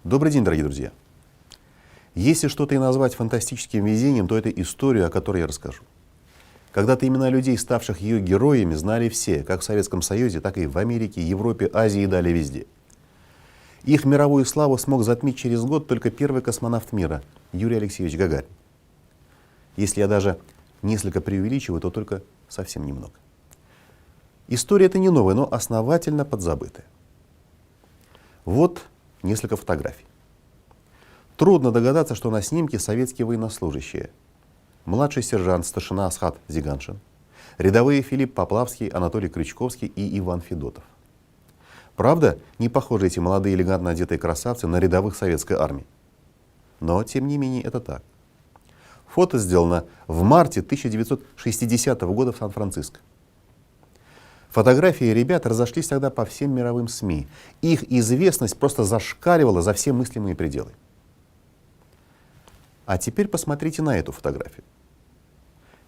Добрый день, дорогие друзья! Если что-то и назвать фантастическим везением, то это историю, о которой я расскажу. Когда-то имена людей, ставших ее героями, знали все, как в Советском Союзе, так и в Америке, Европе, Азии и далее везде. Их мировую славу смог затмить через год только первый космонавт мира Юрий Алексеевич Гагарин. Если я даже несколько преувеличиваю, то только совсем немного. История эта не новая, но основательно подзабытая. Вот несколько фотографий. Трудно догадаться, что на снимке советские военнослужащие. Младший сержант старшина Асхат Зиганшин, рядовые Филипп Поплавский, Анатолий Крючковский и Иван Федотов. Правда, не похожи эти молодые элегантно одетые красавцы на рядовых советской армии. Но, тем не менее, это так. Фото сделано в марте 1960 года в Сан-Франциско. Фотографии ребят разошлись тогда по всем мировым СМИ. Их известность просто зашкаливала за все мыслимые пределы. А теперь посмотрите на эту фотографию.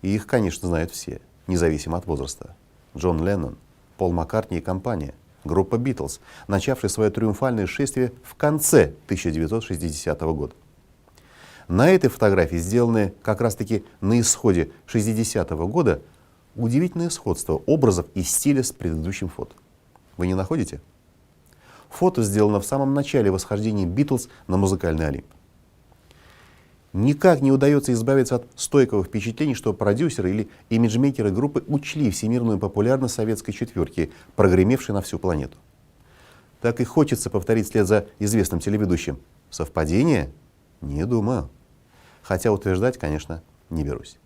И их, конечно, знают все, независимо от возраста. Джон Леннон, Пол Маккартни и компания, группа Битлз, начавшая свое триумфальное шествие в конце 1960 года. На этой фотографии, сделанной как раз-таки на исходе 60-го года, удивительное сходство образов и стиля с предыдущим фото. Вы не находите? Фото сделано в самом начале восхождения Битлз на музыкальный Олимп. Никак не удается избавиться от стойкого впечатления, что продюсеры или имиджмейкеры группы учли всемирную популярность советской четверки, прогремевшей на всю планету. Так и хочется повторить вслед за известным телеведущим. Совпадение? Не думаю. Хотя утверждать, конечно, не берусь.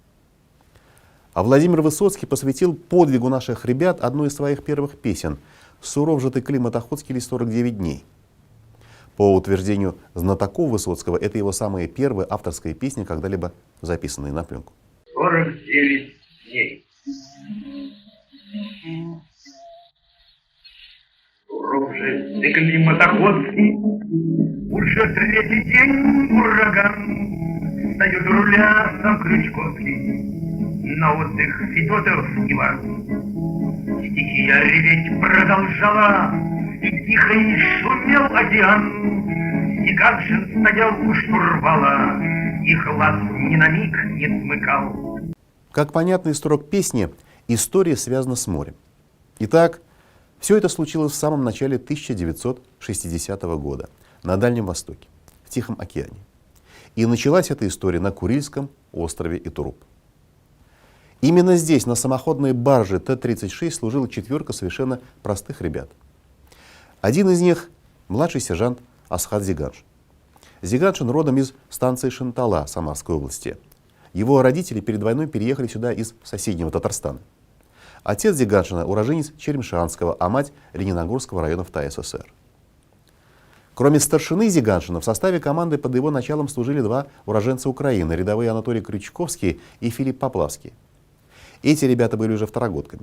А Владимир Высоцкий посвятил подвигу наших ребят одну из своих первых песен «Суров же ты, Климат Охотский» или «49 дней». По утверждению знатоков Высоцкого, это его самая первая авторская песня, когда-либо записанная на пленку. 49 дней. Суров же ты, Климат Охотский, уже третий день ураган, встает у руля сам Крючковский. На отдых Федотов Иван. Стихия реветь продолжала, и тихо и шумел океан. Зиганшин стоял у штурвала, и глаз ни на миг не смыкал. Как понятно из строк песни, история связана с морем. Итак, все это случилось в самом начале 1960 года на Дальнем Востоке, в Тихом океане. И началась эта история на Курильском острове Итуруп. Именно здесь, на самоходной барже Т-36, служила четверка совершенно простых ребят. Один из них – младший сержант Асхат Зиганшин. Зиганшин родом из станции Шантала Самарской области. Его родители перед войной переехали сюда из соседнего Татарстана. Отец Зиганшина – уроженец Черемшанского, а мать – Лениногорского района в ТССР. Кроме старшины Зиганшина, в составе команды под его началом служили два уроженца Украины – рядовые Анатолий Крючковский и Филипп Поплавский. Эти ребята были уже второгодками.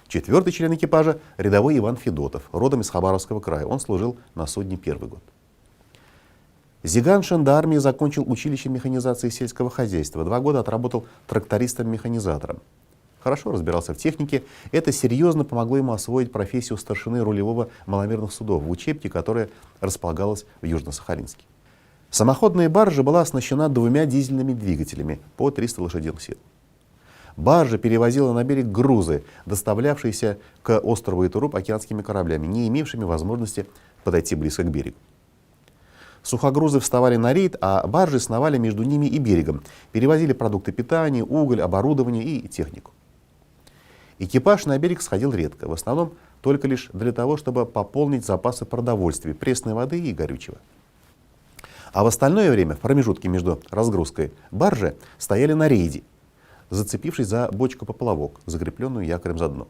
Четвертый член экипажа – рядовой Иван Федотов, родом из Хабаровского края. Он служил на судне первый год. Зиганшин до армии закончил училище механизации сельского хозяйства. 2 года отработал трактористом-механизатором. Хорошо разбирался в технике. Это серьезно помогло ему освоить профессию старшины рулевого маломерных судов в учебке, которая располагалась в Южно-Сахалинске. Самоходная баржа была оснащена 2 дизельными двигателями по 300 лошадиных сил. Баржа перевозила на берег грузы, доставлявшиеся к острову Итуруп океанскими кораблями, не имевшими возможности подойти близко к берегу. Сухогрузы вставали на рейд, а баржи сновали между ними и берегом, перевозили продукты питания, уголь, оборудование и технику. Экипаж на берег сходил редко, в основном только лишь для того, чтобы пополнить запасы продовольствия, пресной воды и горючего. А в остальное время, в промежутке между разгрузкой баржи, стояли на рейде, зацепившись за бочку-поплавок, закрепленную якорем за дно.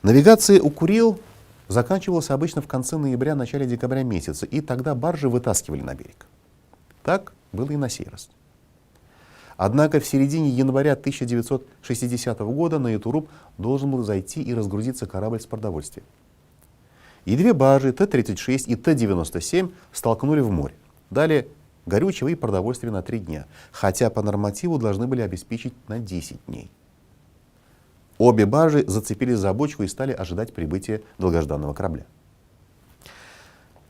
Навигация у Курил заканчивалась обычно в конце ноября, начале декабря месяца, и тогда баржи вытаскивали на берег. Так было и на сей раз. Однако в середине января 1960 года на Итуруп должен был зайти и разгрузиться корабль с продовольствием. И 2 баржи Т-36 и Т-97 столкнули в море. Далее горючего и продовольствия на 3 дня, хотя по нормативу должны были обеспечить на 10 дней. Обе баржи зацепились за бочку и стали ожидать прибытия долгожданного корабля.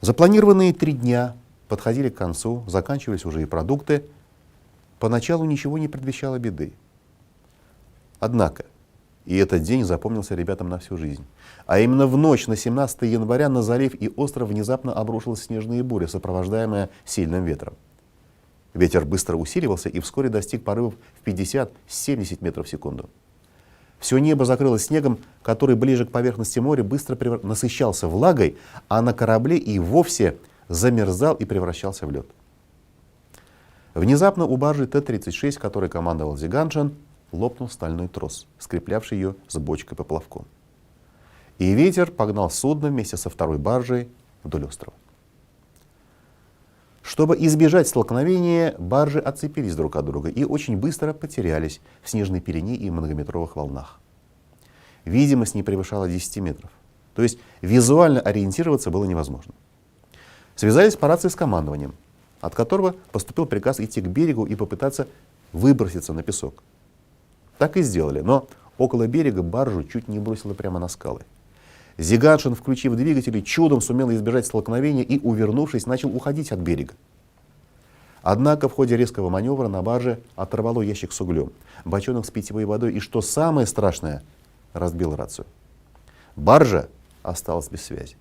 Запланированные 3 дня подходили к концу, заканчивались уже и продукты. Поначалу ничего не предвещало беды. Однако, и этот день запомнился ребятам на всю жизнь. А именно в ночь на 17 января на залив и остров внезапно обрушилась снежная буря, сопровождаемая сильным ветром. Ветер быстро усиливался и вскоре достиг порывов в 50-70 метров в секунду. Все небо закрылось снегом, который ближе к поверхности моря быстро насыщался влагой, а на корабле и вовсе замерзал и превращался в лед. Внезапно у баржи Т-36, которой командовал Зиганшин, лопнул стальной трос, скреплявший ее с бочкой поплавком. И ветер погнал судно вместе со второй баржей вдоль острова. Чтобы избежать столкновения, баржи отцепились друг от друга и очень быстро потерялись в снежной пелене и многометровых волнах. Видимость не превышала 10 метров, то есть визуально ориентироваться было невозможно. Связались по рации с командованием, от которого поступил приказ идти к берегу и попытаться выброситься на песок. Так и сделали, но около берега баржу чуть не бросило прямо на скалы. Зиганшин, включив двигатели, чудом сумел избежать столкновения и, увернувшись, начал уходить от берега. Однако в ходе резкого маневра на барже оторвало ящик с углем, бочонок с питьевой водой и, что самое страшное, разбил рацию. Баржа осталась без связи.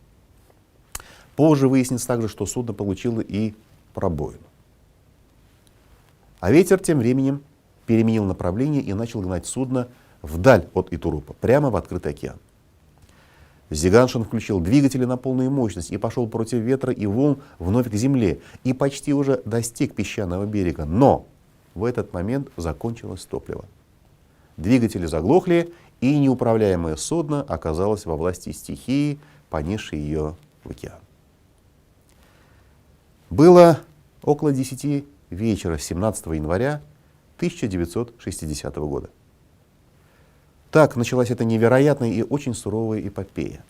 Позже выяснилось также, что судно получило и пробоину. А ветер тем временем переменил направление и начал гнать судно вдаль от Итурупа, прямо в открытый океан. Зиганшин включил двигатели на полную мощность и пошел против ветра и волн вновь к земле и почти уже достиг песчаного берега. Но в этот момент закончилось топливо. Двигатели заглохли, и неуправляемое судно оказалось во власти стихии, понесшей ее в океан. Было около 10 вечера 17 января 1960 года. Так началась эта невероятная и очень суровая эпопея.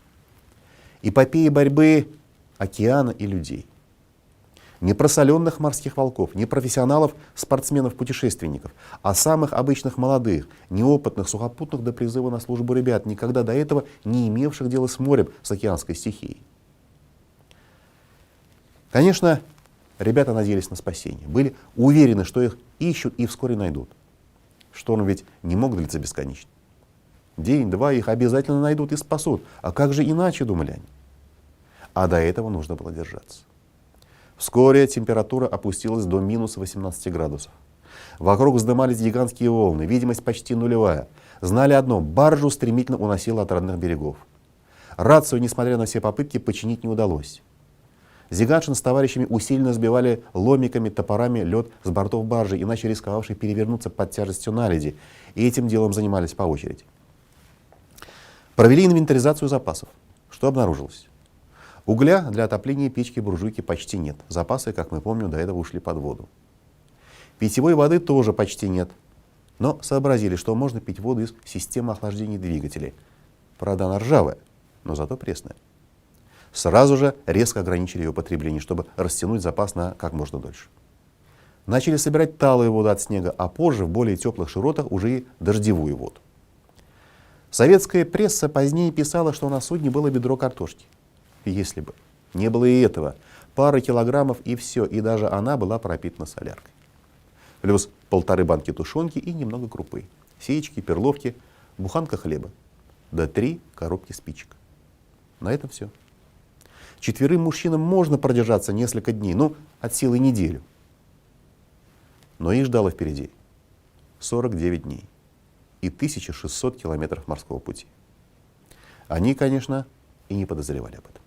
Эпопея борьбы океана и людей. Не просоленных морских волков, не профессионалов, спортсменов-путешественников, а самых обычных молодых, неопытных, сухопутных до призыва на службу ребят, никогда до этого не имевших дела с морем, с океанской стихией. Конечно, ребята надеялись на спасение, были уверены, что их ищут и вскоре найдут. Шторм ведь не мог длиться бесконечно. День-два их обязательно найдут и спасут. А как же иначе, думали они? А до этого нужно было держаться. Вскоре температура опустилась до минус 18 градусов. Вокруг вздымались гигантские волны, видимость почти нулевая. Знали одно — баржу стремительно уносило от родных берегов. Рацию, несмотря на все попытки, починить не удалось. Зиганшин с товарищами усиленно сбивали ломиками, топорами лед с бортов баржи, иначе рисковавший перевернуться под тяжестью наледи, и этим делом занимались по очереди. Провели инвентаризацию запасов. Что обнаружилось? Угля для отопления печки-буржуйки почти нет. Запасы, как мы помним, до этого ушли под воду. Питьевой воды тоже почти нет. Но сообразили, что можно пить воду из системы охлаждения двигателей. Правда, она ржавая, но зато пресная. Сразу же резко ограничили ее потребление, чтобы растянуть запас на как можно дольше. Начали собирать талую воду от снега, а позже в более теплых широтах уже и дождевую воду. Советская пресса позднее писала, что на судне было ведро картошки. Если бы. Не было и этого. Пара килограммов и все, и даже она была пропитана соляркой. Плюс 1,5 банки тушенки и немного крупы, сеечки, перловки, буханка хлеба, да 3 коробки спичек. На этом все. 4 мужчинам можно продержаться несколько дней, ну, от силы неделю. Но их ждало впереди 49 дней и 1600 километров морского пути. Они, конечно, и не подозревали об этом.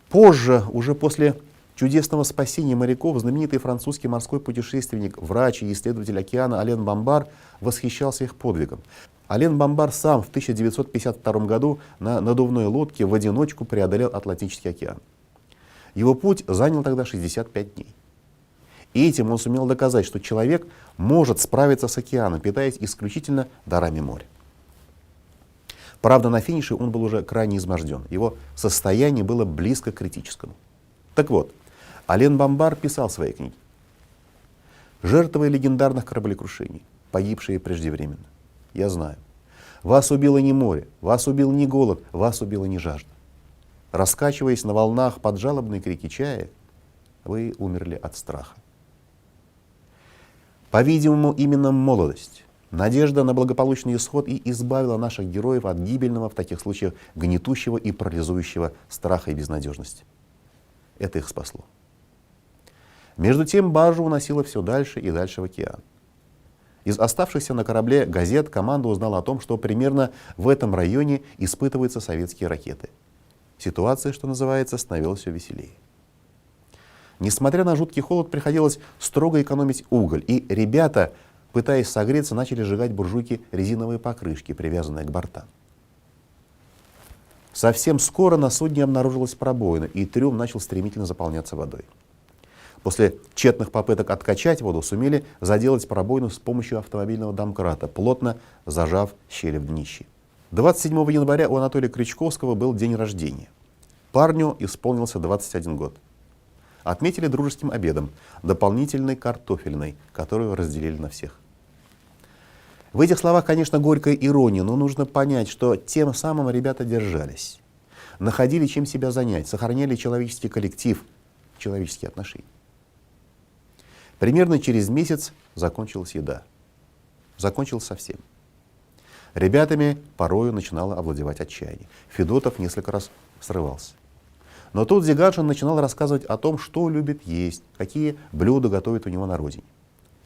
Позже, уже после чудесного спасения моряков, знаменитый французский морской путешественник, врач и исследователь океана Ален Бомбар восхищался их подвигом. Ален Бомбар сам в 1952 году на надувной лодке в одиночку преодолел Атлантический океан. Его путь занял тогда 65 дней. И этим он сумел доказать, что человек может справиться с океаном, питаясь исключительно дарами моря. Правда, на финише он был уже крайне изможден. Его состояние было близко к критическому. Так вот, Ален Бомбар писал в своей книге: «Жертвы легендарных кораблекрушений, погибшие преждевременно. Я знаю, вас убило не море, вас убил не голод, вас убила не жажда. раскачиваясь на волнах под жалобные крики чая, вы умерли от страха. По-видимому, именно молодость, надежда на благополучный исход и избавила наших героев от гибельного, в таких случаях, гнетущего и парализующего страха и безнадежности. Это их спасло. Между тем баржа уносила все дальше и дальше в океан. Из оставшихся на корабле газет команда узнала о том, что примерно в этом районе испытываются советские ракеты. Ситуация, что называется, становилась все веселее. Несмотря на жуткий холод, приходилось строго экономить уголь, и ребята, пытаясь согреться, начали сжигать буржуйки резиновые покрышки, привязанные к бортам. Совсем скоро на судне обнаружилась пробоина, и трюм начал стремительно заполняться водой. После тщетных попыток откачать воду сумели заделать пробоину с помощью автомобильного домкрата, плотно зажав щели в днище. 27 января у Анатолия Крючковского был день рождения. Парню исполнился 21 год. Отметили дружеским обедом, дополнительной картофельной, которую разделили на всех. В этих словах, конечно, горькая ирония, но нужно понять, что тем самым ребята держались, находили чем себя занять, сохраняли человеческий коллектив, человеческие отношения. Примерно через месяц закончилась еда. Закончилась совсем. Ребятами порою начинало овладевать отчаяние. Федотов несколько раз срывался. Но тут Зигаджин начинал рассказывать о том, что любит есть, какие блюда готовят у него на родине.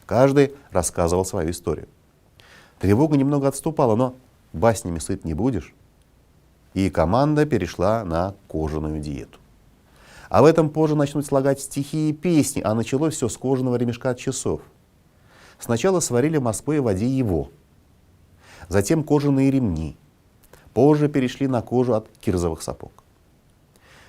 Каждый рассказывал свою историю. Тревога немного отступала, но баснями сыт не будешь. И команда перешла на кожаную диету. А в этом позже начнут слагать стихи и песни, а началось все с кожаного ремешка от часов. Сначала сварили в Москве в воде его, затем кожаные ремни, позже перешли на кожу от кирзовых сапог.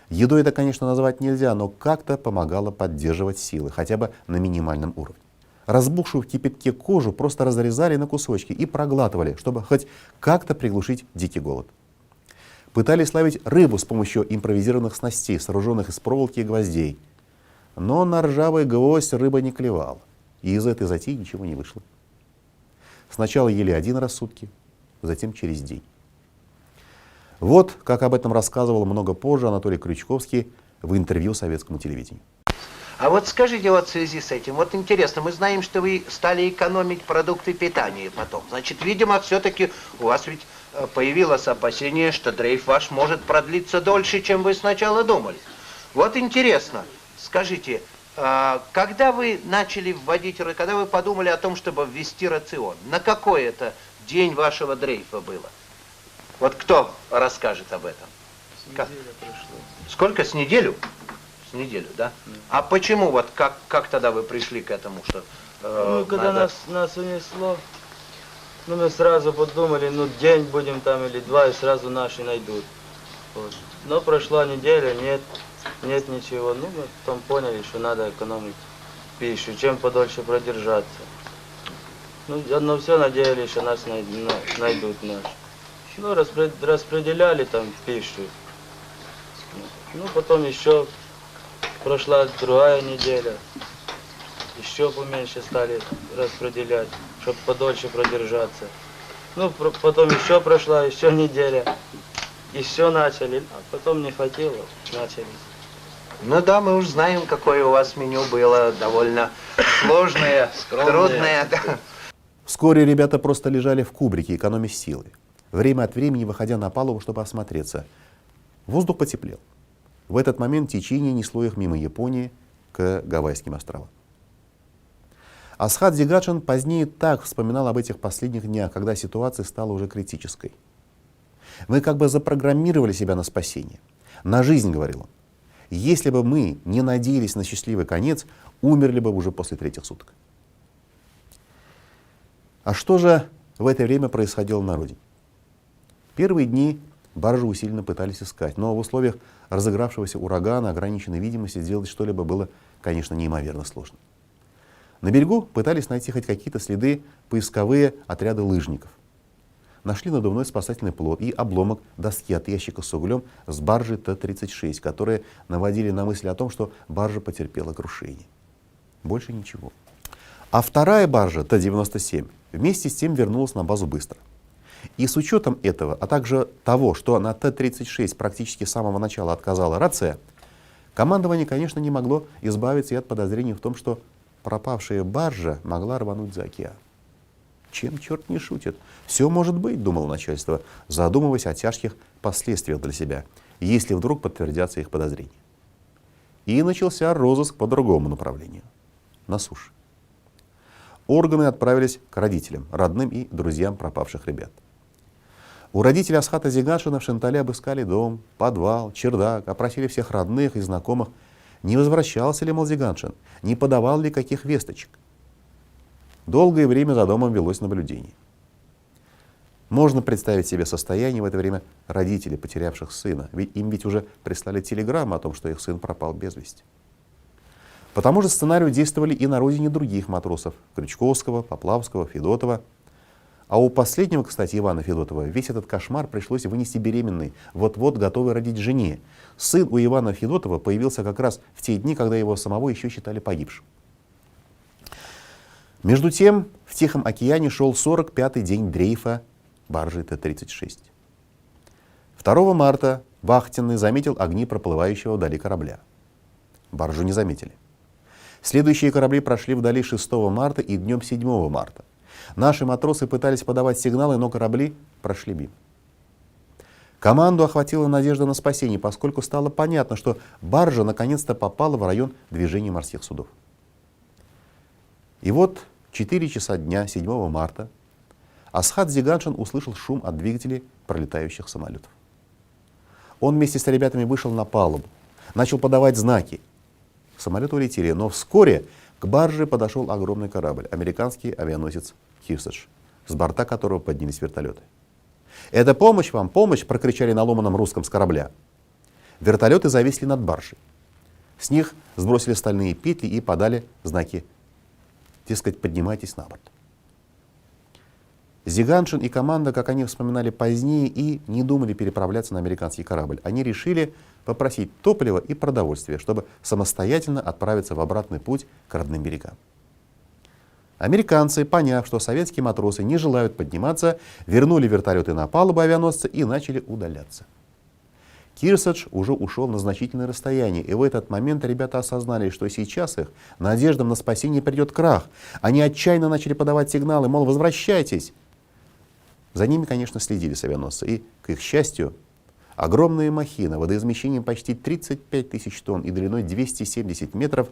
Едой это, конечно, назвать нельзя, но как-то помогало поддерживать силы, хотя бы на минимальном уровне. Разбухшую в кипятке кожу просто разрезали на кусочки и проглатывали, чтобы хоть как-то приглушить дикий голод. Пытались ловить рыбу с помощью импровизированных снастей, сооруженных из проволоки и гвоздей. Но на ржавый гвоздь рыба не клевала, и из этой затеи ничего не вышло. Сначала ели один раз в сутки, затем через день. Вот как об этом рассказывал много позже Анатолий Крючковский в интервью советскому телевидению. А вот скажите вот в связи с этим, вот интересно, мы знаем, что вы стали экономить продукты питания потом. Значит, видимо, все-таки у вас ведь появилось опасение, что дрейф ваш может продлиться дольше, чем вы сначала думали. Вот интересно, скажите, когда вы начали вводить, когда вы подумали о том, чтобы ввести рацион, на какой это день вашего дрейфа было? Вот кто расскажет об этом? С неделя прошло. Сколько? С неделю? С неделю, да? А почему, вот как тогда вы пришли к этому, что... Когда нас унесло, мы сразу подумали, день будем там или два, и сразу наши найдут. Вот. Но прошла неделя, нет ничего. Мы потом поняли, что надо экономить пищу, чем подольше продержаться. Но все надеялись, что нас найдут наши. Распределяли там пищу. Потом еще прошла другая неделя. Еще поменьше стали распределять, чтобы подольше продержаться. Потом еще прошла, еще неделя. Еще начали, а потом не хватило, начали. Ну да, мы уж знаем, какое у вас меню было, довольно сложное, трудное. Да. Вскоре ребята просто лежали в кубрике, экономя силы, время от времени выходя на палубу, чтобы осмотреться. Воздух потеплел. В этот момент течение несло их мимо Японии к Гавайским островам. Асхат Зигаджин позднее так вспоминал об этих последних днях, когда ситуация стала уже критической. «Мы как бы запрограммировали себя на спасение, на жизнь», — говорил он. «Если бы мы не надеялись на счастливый конец, умерли бы уже после 3 суток». А что же в это время происходило на родине? Первые дни баржи усиленно пытались искать, но в условиях разыгравшегося урагана, ограниченной видимости, сделать что-либо было, конечно, неимоверно сложно. На берегу пытались найти хоть какие-то следы поисковые отряды лыжников. Нашли надувной спасательный плот и обломок доски от ящика с углем с баржи Т-36, которые наводили на мысль о том, что баржа потерпела крушение. Больше ничего. А вторая баржа Т-97 вместе с тем вернулась на базу быстро. И с учетом этого, а также того, что на Т-36 практически с самого начала отказала рация, командование, конечно, не могло избавиться и от подозрений в том, что пропавшая баржа могла рвануть за океан. Чем черт не шутит? Все может быть, думало начальство, задумываясь о тяжких последствиях для себя, если вдруг подтвердятся их подозрения. И начался розыск по другому направлению, на суше. Органы отправились к родителям, родным и друзьям пропавших ребят. У родителей Асхата Зиганшина в Шантале обыскали дом, подвал, чердак, опросили всех родных и знакомых. Не возвращался ли, мол, Зиганшин, не подавал ли каких весточек. Долгое время за домом велось наблюдение. Можно представить себе состояние в это время родителей, потерявших сына, ведь им уже прислали телеграмму о том, что их сын пропал без вести. По тому же сценарию действовали и на родине других матросов — Крючковского, Поплавского, Федотова. А у последнего, кстати, Ивана Федотова, весь этот кошмар пришлось вынести беременной, вот-вот готовой родить жене. Сын у Ивана Федотова появился как раз в те дни, когда его самого еще считали погибшим. Между тем, в Тихом океане шел 45-й день дрейфа баржи Т-36. 2 марта вахтенный заметил огни проплывающего вдали корабля. Баржу не заметили. Следующие корабли прошли вдали 6 марта и днем 7 марта. Наши матросы пытались подавать сигналы, но корабли прошли мимо. Команду охватила надежда на спасение, поскольку стало понятно, что баржа наконец-то попала в район движения морских судов. И вот 4 часа дня 7 марта Асхат Зиганшин услышал шум от двигателей пролетающих самолетов. Он вместе с ребятами вышел на палубу, начал подавать знаки. Самолеты улетели, но вскоре к барже подошел огромный корабль, американский авианосец «Хьюстедж», с борта которого поднялись вертолеты. «Это помощь вам, помощь!» — прокричали на ломаном русском с корабля. Вертолеты зависли над баржей. С них сбросили стальные петли и подали знаки, дескать, поднимайтесь на борт. Зиганшин и команда, как они вспоминали позднее, и не думали переправляться на американский корабль. Они решили попросить топлива и продовольствия, чтобы самостоятельно отправиться в обратный путь к родным берегам. Американцы, поняв, что советские матросы не желают подниматься, вернули вертолеты на палубу авианосца и начали удаляться. Кирседж уже ушел на значительное расстояние, и в этот момент ребята осознали, что сейчас их надеждам на спасение придет крах. Они отчаянно начали подавать сигналы, мол, возвращайтесь. За ними, конечно, следили с авианосца, и, к их счастью, огромная махина водоизмещением почти 35 тысяч тонн и длиной 270 метров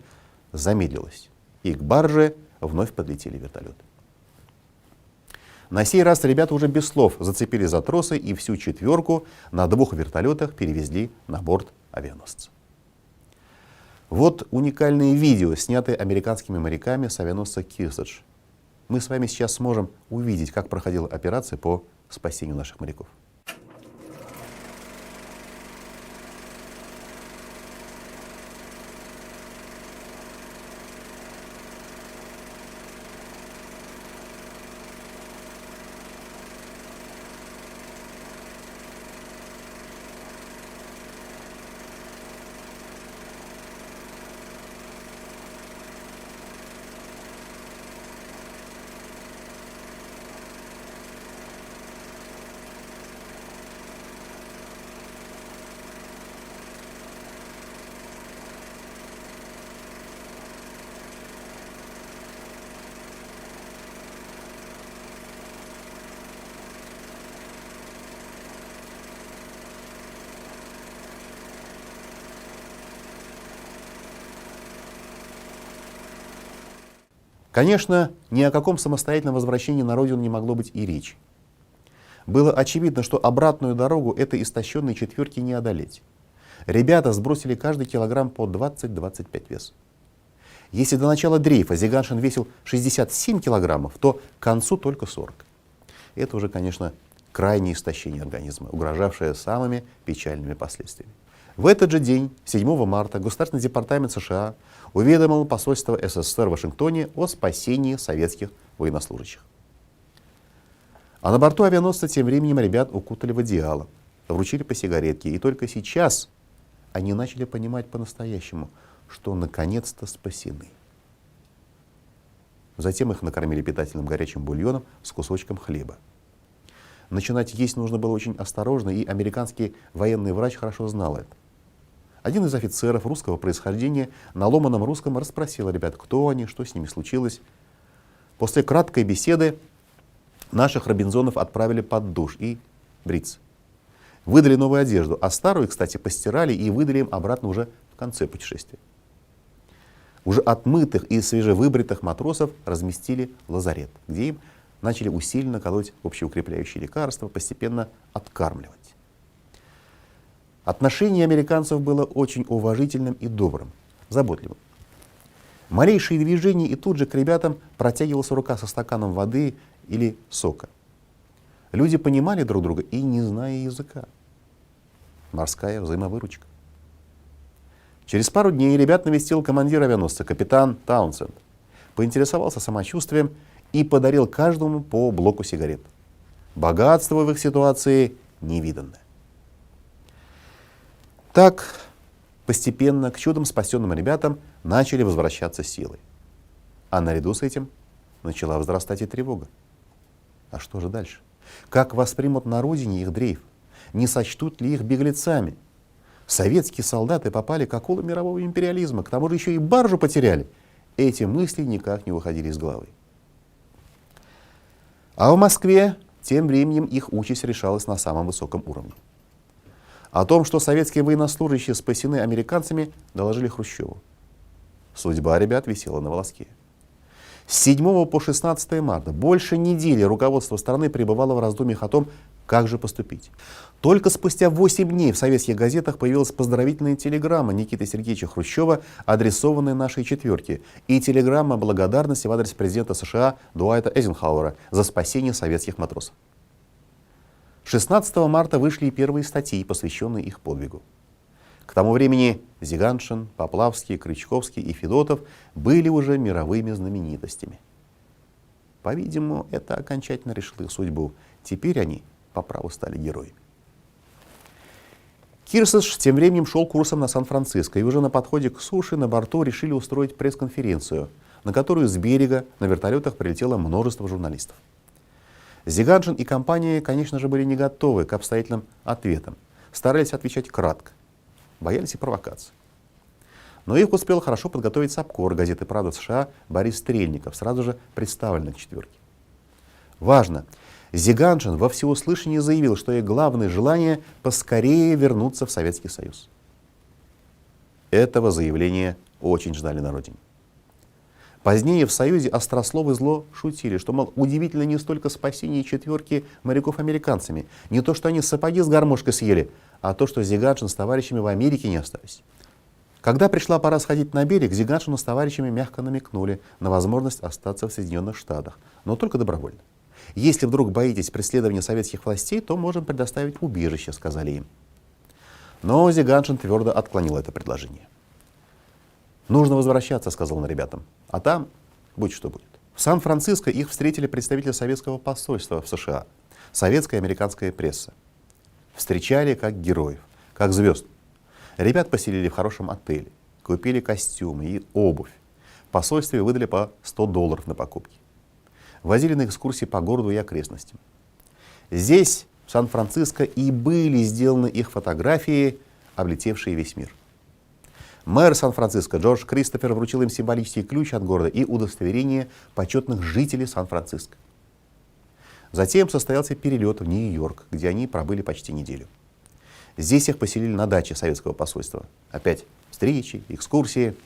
замедлилась, и к барже вновь подлетели вертолеты. На сей раз ребята уже без слов зацепили за тросы и всю четверку на 2 вертолетах перевезли на борт авианосца. Вот уникальные видео, снятые американскими моряками с авианосца «Кирседж». Мы с вами сейчас сможем увидеть, как проходила операция по спасению наших моряков. Конечно, ни о каком самостоятельном возвращении на родину не могло быть и речи. Было очевидно, что обратную дорогу этой истощенной четверки не одолеть. Ребята сбросили каждый килограмм по 20-25 вес. Если до начала дрейфа Зиганшин весил 67 килограммов, то к концу только 40. Это уже, конечно, крайнее истощение организма, угрожавшее самыми печальными последствиями. В этот же день, 7 марта, Государственный департамент США уведомил посольство СССР в Вашингтоне о спасении советских военнослужащих. А на борту авианосца тем временем ребят укутали в одеяло, вручили по сигаретке, и только сейчас они начали понимать по-настоящему, что наконец-то спасены. Затем их накормили питательным горячим бульоном с кусочком хлеба. начинать есть нужно было очень осторожно, и американский военный врач хорошо знал это. Один из офицеров русского происхождения на ломаном русском расспросил ребят, кто они, что с ними случилось. После краткой беседы наших Робинзонов отправили под душ и бриться. Выдали новую одежду, а старую, кстати, постирали и выдали им обратно уже в конце путешествия. Уже отмытых и свежевыбритых матросов разместили в лазарет, где им начали усиленно колоть общеукрепляющие лекарства, постепенно откармливать. Отношение американцев было очень уважительным и добрым, заботливым. Малейшие движения, и тут же к ребятам протягивалась рука со стаканом воды или сока. Люди понимали друг друга и не зная языка. Морская взаимовыручка. Через пару дней ребят навестил командир авианосца, капитан Таунсенд. Поинтересовался самочувствием и подарил каждому по блоку сигарет. Богатство в их ситуации невиданное. Так, постепенно к чудом спасенным ребятам начали возвращаться силы. А наряду с этим начала возрастать и тревога. А что же дальше? Как воспримут на родине их дрейф? Не сочтут ли их беглецами? Советские солдаты попали к акулам мирового империализма, к тому же еще и баржу потеряли. Эти мысли никак не выходили из головы. А в Москве тем временем их участь решалась на самом высоком уровне. О том, что советские военнослужащие спасены американцами, доложили Хрущеву. Судьба ребят висела на волоске. С 7 по 16 марта больше недели руководство страны пребывало в раздумьях о том, как же поступить. Только спустя 8 дней в советских газетах появилась поздравительная телеграмма Никиты Сергеевича Хрущева, адресованная нашей четверке, и телеграмма благодарности в адрес президента США Дуайта Эйзенхауэра за спасение советских матросов. 16 марта вышли и первые статьи, посвященные их подвигу. К тому времени Зиганшин, Поплавский, Крючковский и Федотов были уже мировыми знаменитостями. По-видимому, это окончательно решило их судьбу. Теперь они по праву стали героями. Кирсеш тем временем шел курсом на Сан-Франциско, и уже на подходе к суше на борту решили устроить пресс-конференцию, на которую с берега на вертолетах прилетело множество журналистов. Зиганшин и компания, конечно же, были не готовы к обстоятельным ответам, старались отвечать кратко, боялись и провокаций. Но их успел хорошо подготовить САПКОР газеты «Правда» США Борис Стрельников, сразу же представленный к четверке. Важно! Зиганшин во всеуслышание заявил, что их главное желание — поскорее вернуться в Советский Союз. Этого заявления очень ждали на родине. Позднее в Союзе острословы зло шутили, что, мол, удивительно не столько спасение четверки моряков американцами, не то, что они сапоги с гармошкой съели, а то, что Зиганшин с товарищами в Америке не остались. Когда пришла пора сходить на берег, Зиганшину с товарищами мягко намекнули на возможность остаться в Соединенных Штатах, но только добровольно. Если вдруг боитесь преследования советских властей, то можем предоставить убежище, сказали им. Но Зиганшин твердо отклонил это предложение. Нужно возвращаться, сказал он ребятам, а там будь что будет. В Сан-Франциско их встретили представители советского посольства в США, советская и американская пресса. Встречали как героев, как звезд. Ребят поселили в хорошем отеле, купили костюмы и обувь. В посольстве выдали по $100 на покупки. Возили на экскурсии по городу и окрестностям. Здесь, в Сан-Франциско, и были сделаны их фотографии, облетевшие весь мир. Мэр Сан-Франциско Джордж Кристофер вручил им символический ключ от города и удостоверение почетных жителей Сан-Франциско. Затем состоялся перелет в Нью-Йорк, где они пробыли почти неделю. Здесь их поселили на даче советского посольства. Опять встречи, экскурсии.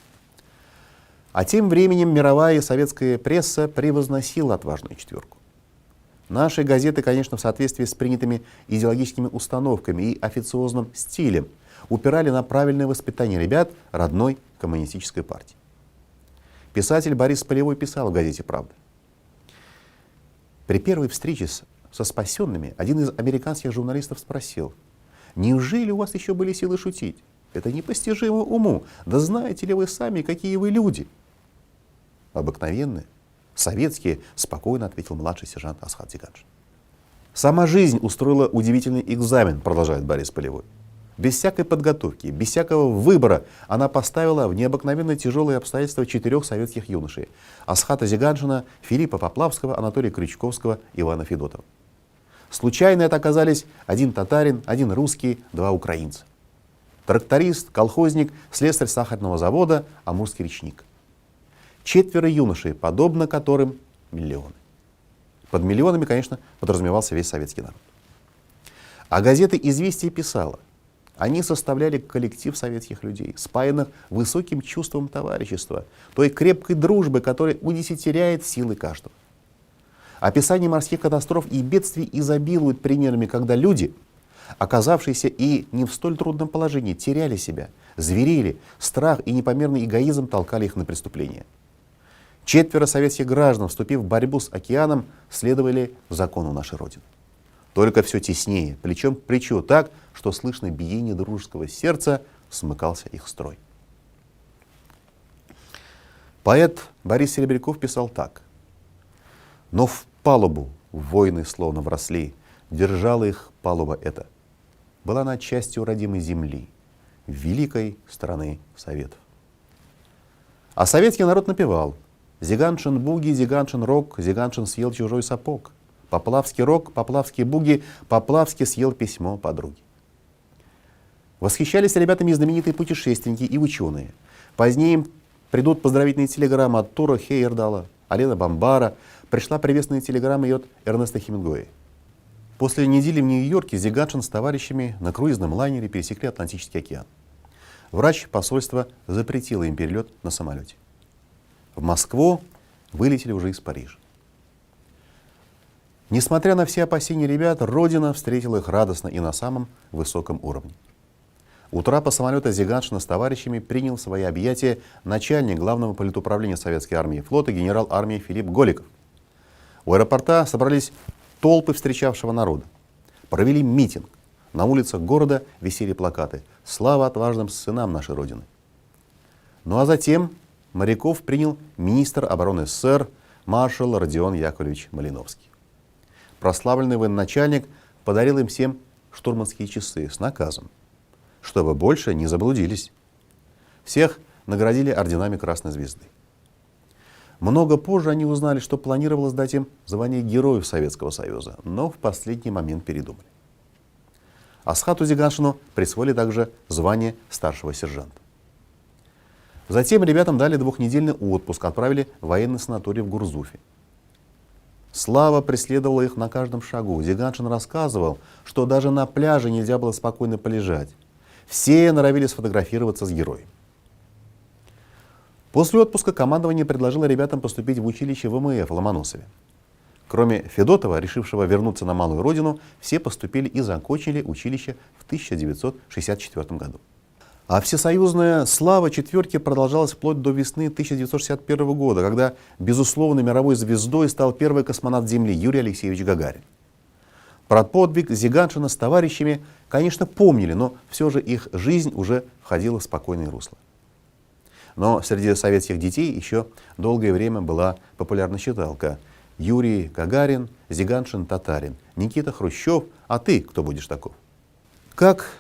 А тем временем мировая и советская пресса превозносила отважную четверку. Наши газеты, конечно, в соответствии с принятыми идеологическими установками и официозным стилем, упирали на правильное воспитание ребят родной коммунистической партии. Писатель Борис Полевой писал в газете «Правда». При первой встрече со спасенными один из американских журналистов спросил: «Неужели у вас еще были силы шутить? Это непостижимо уму. Да знаете ли вы сами, какие вы люди?» «Обыкновенные, советские», — спокойно ответил младший сержант Асхат Зиганшин. «Сама жизнь устроила удивительный экзамен», — продолжает Борис Полевой. Без всякой подготовки, без всякого выбора она поставила в необыкновенно тяжелые обстоятельства 4 советских юношей: Асхата Зиганшина, Филиппа Поплавского, Анатолия Крючковского, Ивана Федотова. Случайно это оказались один татарин, один русский, два украинца. Тракторист, колхозник, слесарь сахарного завода, амурский речник. 4 юношей, подобно которым миллионы. Под миллионами, конечно, подразумевался весь советский народ. А газета «Известия» писала: они составляли коллектив советских людей, спаянных высоким чувством товарищества, той крепкой дружбы, которая удесятеряет силы каждого. Описание морских катастроф и бедствий изобилуют примерами, когда люди, оказавшиеся и не в столь трудном положении, теряли себя, зверели, страх и непомерный эгоизм толкали их на преступления. 4 советских граждан, вступив в борьбу с океаном, следовали закону нашей Родины. Только все теснее, плечом к плечу, так, что слышно биение дружеского сердца, смыкался их строй. Поэт Борис Серебряков писал так: «Но в палубу войны словно вросли, держала их палуба эта. Была она частью родимой земли, великой страны Советов». А советский народ напевал: «Зиганшин буги, Зиганшин рог, Зиганшин съел чужой сапог. Поплавский рог, Поплавский буги, Поплавский съел письмо подруги». Восхищались ребятами знаменитые путешественники и ученые. Позднее им придут поздравительные телеграммы от Тура Хейердала, Алена Бамбара, пришла приветственная телеграмма и от Эрнеста Хемингуэя. После недели в Нью-Йорке Зиганшин с товарищами на круизном лайнере пересекли Атлантический океан. Врач посольства запретил им перелет на самолете. В Москву вылетели уже из Парижа. Несмотря на все опасения ребят, Родина встретила их радостно и на самом высоком уровне. У трапа самолета Зиганшина с товарищами принял в свои объятия начальник главного политуправления Советской армии и флота генерал армии Филипп Голиков. У аэропорта собрались толпы встречавшего народа. Провели митинг. На улицах города висели плакаты: «Слава отважным сынам нашей Родины». Ну а затем моряков принял министр обороны СССР маршал Родион Яковлевич Малиновский. Прославленный военачальник подарил им всем штурманские часы с наказом, чтобы больше не заблудились. Всех наградили орденами Красной Звезды. Много позже они узнали, что планировалось дать им звание Героев Советского Союза, но в последний момент передумали. Асхату Зиганшину присвоили также звание старшего сержанта. Затем ребятам дали 2-недельный отпуск, отправили в военный санаторий в Гурзуфе. Слава преследовала их на каждом шагу. Зиганшин рассказывал, что даже на пляже нельзя было спокойно полежать. Все норовили сфотографироваться с героем. После отпуска командование предложило ребятам поступить в училище ВМФ в Ломоносове. Кроме Федотова, решившего вернуться на малую родину, все поступили и закончили училище в 1964 году. А всесоюзная слава четверки продолжалась вплоть до весны 1961 года, когда безусловно мировой звездой стал первый космонавт Земли Юрий Алексеевич Гагарин. Про подвиг Зиганшина с товарищами, конечно, помнили, но все же их жизнь уже входила в спокойное русло. Но среди советских детей еще долгое время была популярна считалка: Юрий Гагарин, Зиганшин татарин, Никита Хрущев, а ты кто будешь таков? Как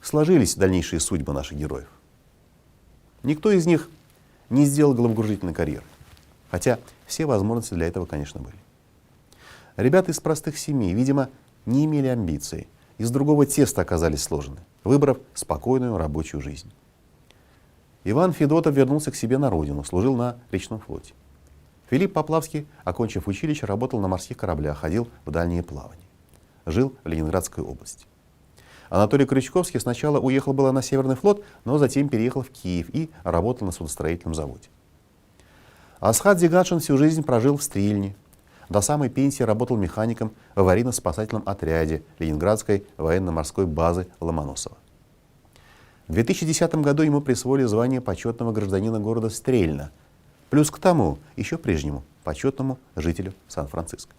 сложились дальнейшие судьбы наших героев? Никто из них не сделал головокружительной карьеры, хотя все возможности для этого, конечно, были. Ребята из простых семей, видимо, не имели амбиций, из другого теста оказались сложены, выбрав спокойную рабочую жизнь. Иван Федотов вернулся к себе на родину, служил на речном флоте. Филипп Поплавский, окончив училище, работал на морских кораблях, ходил в дальние плавания. Жил в Ленинградской области. Анатолий Крючковский сначала уехал было на Северный флот, но затем переехал в Киев и работал на судостроительном заводе. Асхат Зиганшин всю жизнь прожил в Стрельне. До самой пенсии работал механиком в аварийно-спасательном отряде Ленинградской военно-морской базы Ломоносова. В 2010 году ему присвоили звание почетного гражданина города Стрельна, плюс к тому, еще прежнему, почетному жителю Сан-Франциско.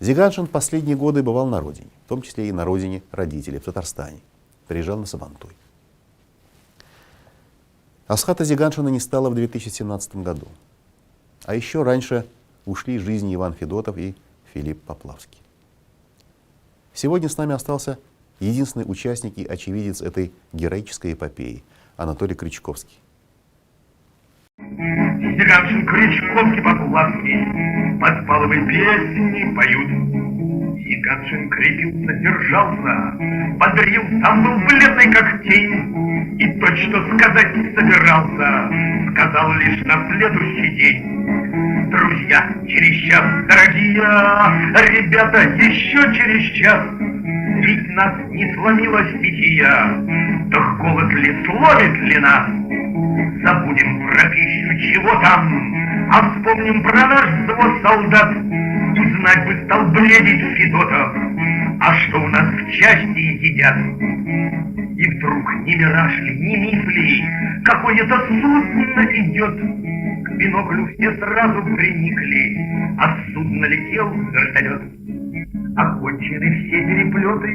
Зиганшин последние годы бывал на родине, в том числе и на родине родителей, в Татарстане. Приезжал на Сабантуй. Асхата Зиганшина не стало в 2017 году. А еще раньше ушли из жизни Иван Федотов и Филипп Поплавский. Сегодня с нами остался единственный участник и очевидец этой героической эпопеи — Анатолий Крючковский. Стеганшин, Крючковский, Поплавский подпаловые песни поют. Стеганшин крепился, держался, бодрил, сам был бледный, как тень. И то, что сказать не собирался, сказал лишь на следующий день. Друзья, через час, дорогие ребята, еще через час. Ведь нас не сломила стихия, то голод ли сломит ли нас? Забудем про пищу, чего там, а вспомним про наш взвод солдат. Узнать бы стал бледить Федотов, а что у нас в части едят. И вдруг ни мираж ли, ни миф ли, какое-то судно идет. К биноклю все сразу приникли, а с судна летел вертолет. Окончены все переплеты,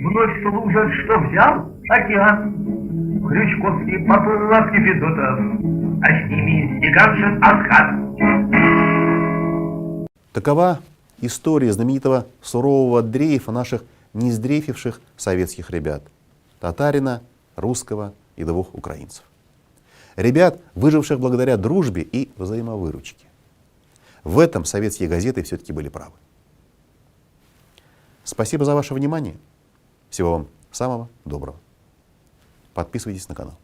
вновь служат, что взял океан. Крючковский, Поплавский, Федотов, а с ними Стеганшин, Асхат. Такова история знаменитого сурового дрейфа наших не сдрейфивших советских ребят — татарина, русского и двух украинцев. Ребят, выживших благодаря дружбе и взаимовыручке. В этом советские газеты все-таки были правы. Спасибо за ваше внимание. Всего вам самого доброго. Подписывайтесь на канал.